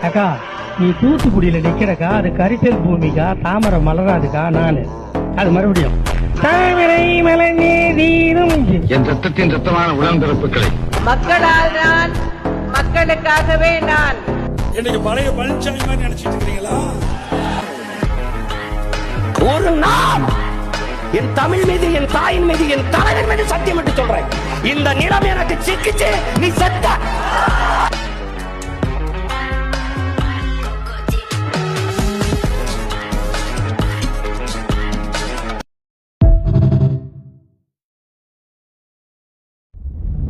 அக்கா நீ தூத்துக்குடியில நிக்கிறக்கா, அது கரிசல் பூமிக்கா, தாமரை மலராதுக்கா. நானு அது மறுபடியும் தாமரை மலர்ந்தே தீரும் என் ரத்தத்தின் ரத்தமான உடன்பிறப்புகளை மக்களால் நான், மக்களுக்காகவே நான். எனக்கு பழைய பழனிசாமி மாதிரி நினைச்சிட்டு இருக்கீங்களா? ஒரு நாள் என் தமிழ் மீது, என் தாயின் மீது, என் தலைவன் மீது சத்தியம் என்று சொல்றேன். இந்த நிலம் எனக்கு சிக்கிச்சு, நீ செத்த.